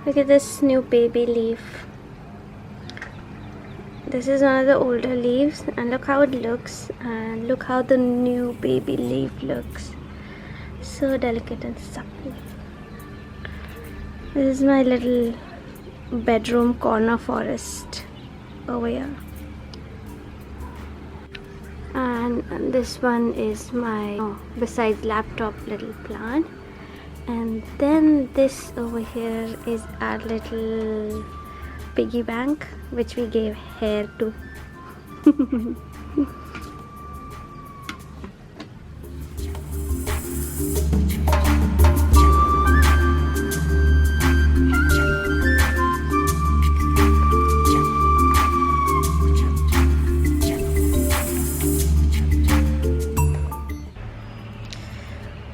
Look at this new baby leaf. This is one of the older leaves, and look how it looks, and look how the new baby leaf looks. So delicate and supple. This is my little bedroom corner forest over here. And this one is my besides laptop little plant. And then this over here is our little piggy bank, which we gave hair to.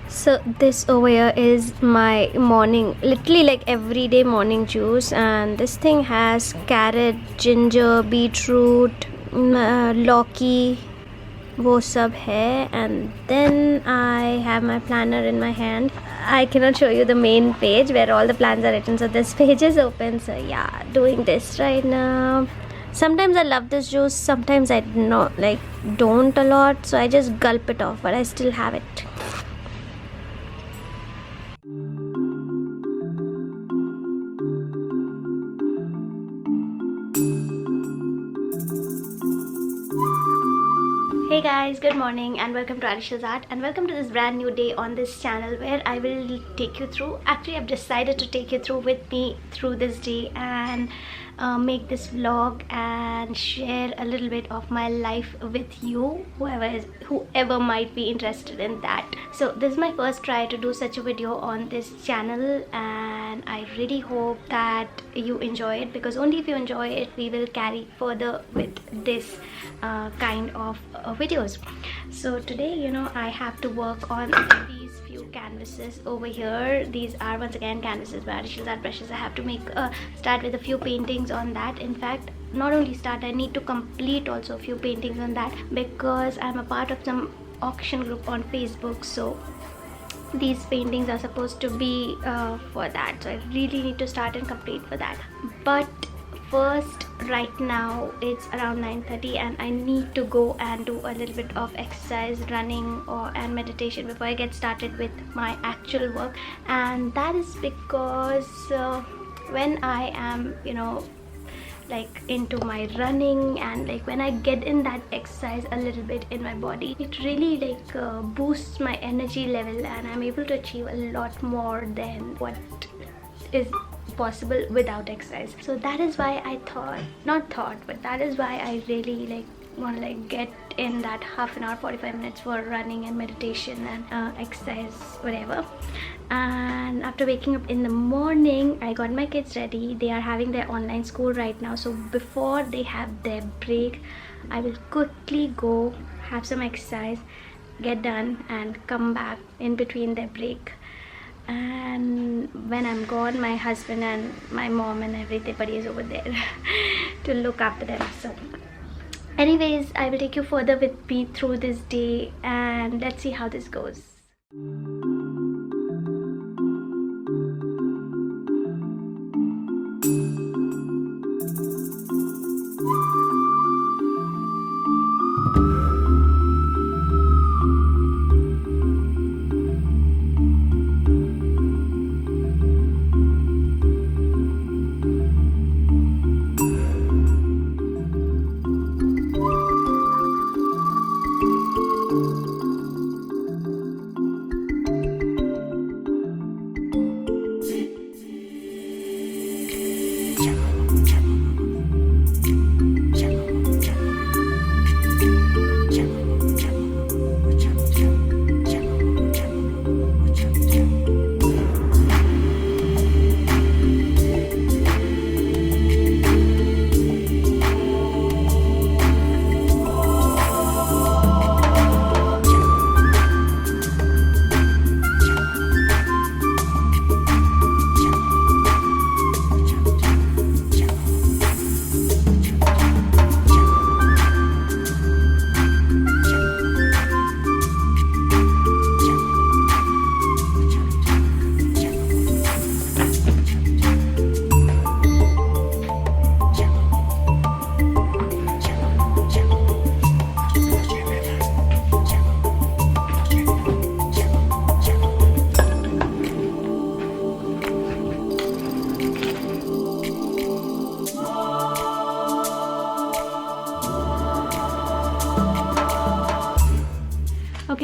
So this over here is my morning, literally like everyday morning juice, and this thing has carrot, ginger, beetroot, lauki, वो सब है. And then I have my planner in my hand. I cannot show you the main page where all the plans are written, so this page is open. So yeah, doing this right now. Sometimes I love this juice, sometimes I don't a lot, so I just gulp it off, but I still have it. Hey guys, good morning and welcome to Artyshils Art, and welcome to this brand new day on this channel where I will take you through, actually I've decided to take you through with me through this day and make this vlog and share a little bit of my life with you, whoever might be interested in that. So this is my first try to do such a video on this channel, and I really hope that you enjoy it, because only if you enjoy it we will carry further with this kind of videos. So today, I have to work on these few canvases over here. These are once again canvases by Artyshils Art brushes. I have to make start with a few paintings on that. In fact, not only start, I need to complete also a few paintings on that, because I'm a part of some auction group on Facebook. So these paintings are supposed to be for that, so I really need to start and complete for that. But first, right now it's around 9:30 and I need to go and do a little bit of exercise, running and meditation before I get started with my actual work. And that is because when I am like into my running, and like when I get in that exercise a little bit in my body, it really boosts my energy level, and I'm able to achieve a lot more than what is possible without exercise. So that is why I but that is why I really want to get in that half an hour, 45 minutes for running and meditation and exercise, whatever. And after waking up in the morning, I got my kids ready. They are having their online school right now, so before they have their break, I will quickly go have some exercise, get done, and come back in between their break. And when I'm gone, my husband and my mom and everybody is over there to look after them. So anyways, I will take you further with me through this day, and let's see how this goes.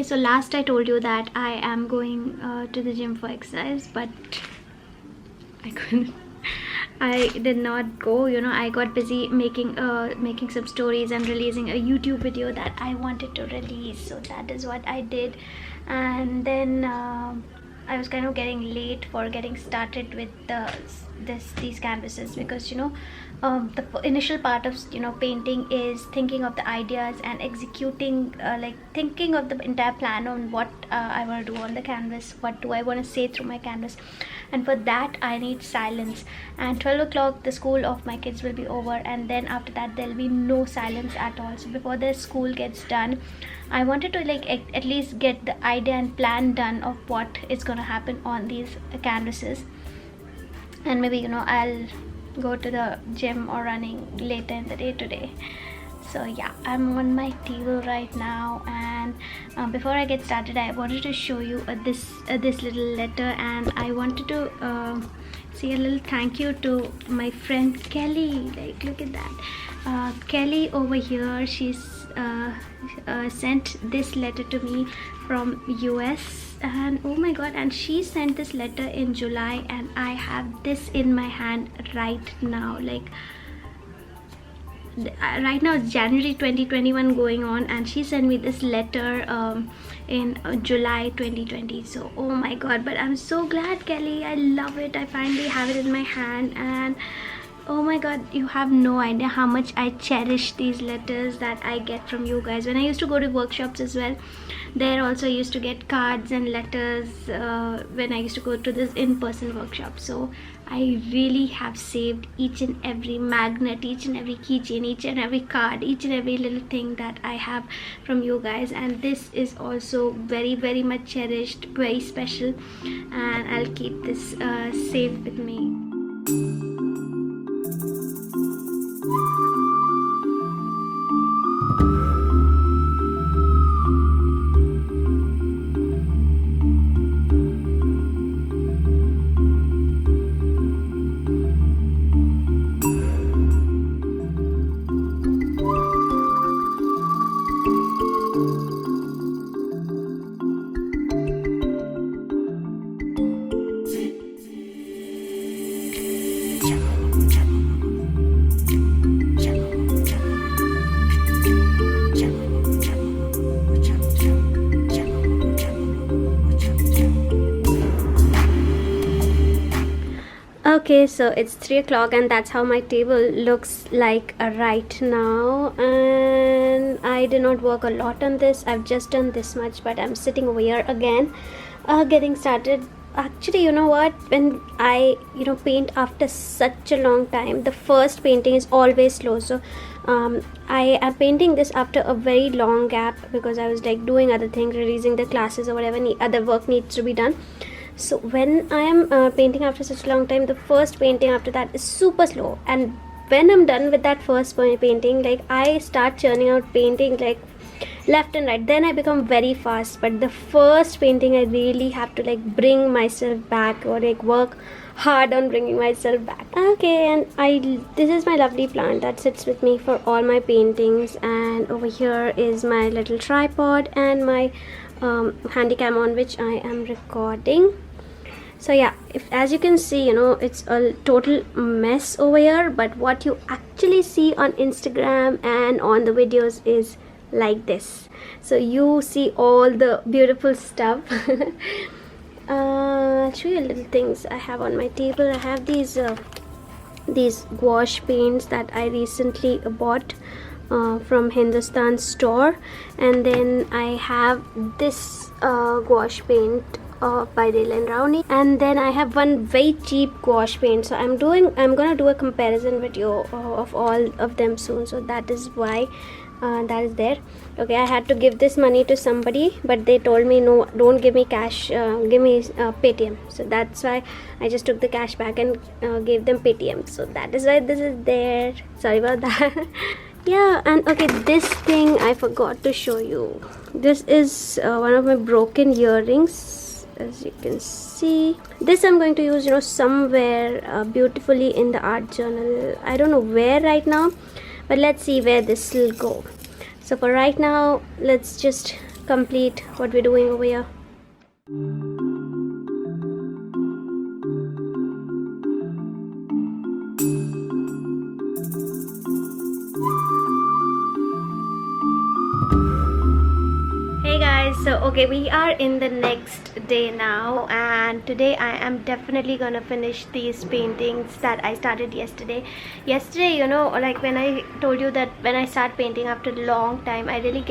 Okay, so last I told you that I am going to the gym for exercise, but I couldn't. I did not go. I got busy making some stories and releasing a YouTube video that I wanted to release. So that is what I did, and then I was kind of getting late for getting started with these canvases, because the initial part of painting is thinking of the ideas and executing, like thinking of the entire plan on what I want to do on the canvas, what do I want to say through my canvas. And for that I need silence, and 12 o'clock the school of my kids will be over, and then after that there'll be no silence at all. So before the school gets done, I wanted to like at least get the idea and plan done of what is going to happen on these canvases, and maybe I'll go to the gym or running later in the day today. So yeah, I'm on my table right now, and before I get started I wanted to show you this little letter, and I wanted to say a little thank you to my friend Kelly. Like, look at that. Kelly over here, she's sent this letter to me from US, and oh my god, and she sent this letter in July, and I have this in my hand right now. Like, right now it's January 2021 going on, and she sent me this letter in July 2020. So oh my god, but I'm so glad, Kelly. I love it. I finally have it in my hand, and oh my god, you have no idea how much I cherish these letters that I get from you guys. When I used to go to workshops as well, there also I used to get cards and letters when I used to go to this in-person workshop. So I really have saved each and every magnet, each and every keychain, each and every card, each and every little thing that I have from you guys, and this is also very, very much cherished, very special, and I'll keep this safe with me. Okay, so it's 3 o'clock, and that's how my table looks like right now. And I did not work a lot on this. I've just done this much, but I'm sitting over here again, getting started. Actually, you know what, when I paint after such a long time, the first painting is always slow. So I am painting this after a very long gap, because I was like doing other things, releasing the classes or whatever other work needs to be done. So when I am painting after such a long time, the first painting after that is super slow, and when I'm done with that first painting, like I start churning out painting like left and right, then I become very fast. But the first painting I really have to like bring myself back, or like work hard on bringing myself back. Okay, and this is my lovely plant that sits with me for all my paintings, and over here is my little tripod and my handycam on which I am recording. So yeah, as you can see, it's a total mess over here, but what you actually see on Instagram and on the videos is like this. So you see all the beautiful stuff. I'll show you little things I have on my table. I have these gouache paints that I recently bought from Hindustan store, and then I have this gouache paint by Dale & Rowney, and then I have one very cheap gouache paint. So I'm gonna do a comparison video of all of them soon. So that is why that is there. Okay, I had to give this money to somebody, but they told me no, don't give me cash, give me Paytm. So that's why I just took the cash back and gave them Paytm. So that is why this is there. Sorry about that. Yeah, and okay, this thing I forgot to show you. This is one of my broken earrings. As you can see, this I'm going to use somewhere beautifully in the art journal. I don't know where right now, but let's see where this will go. So for right now, let's just complete what we're doing over here. Hey guys, so okay, we are in the next day now, and today I am definitely gonna finish these paintings that I started yesterday. You know, like when I told you that when I start painting after a long time, I really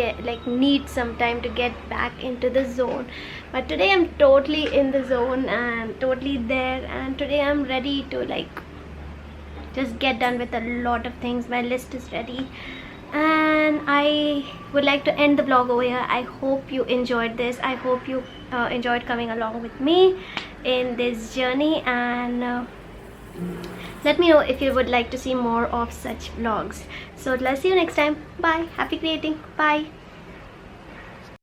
need some time to get back into the zone. But today I'm totally in the zone and totally there, and today I'm ready to just get done with a lot of things. My list is ready, and I would like to end the vlog over here. I hope you enjoyed this. I hope you enjoyed coming along with me in this journey, and let me know if you would like to see more of such vlogs. So let's see you next time. Bye. Happy creating. Bye.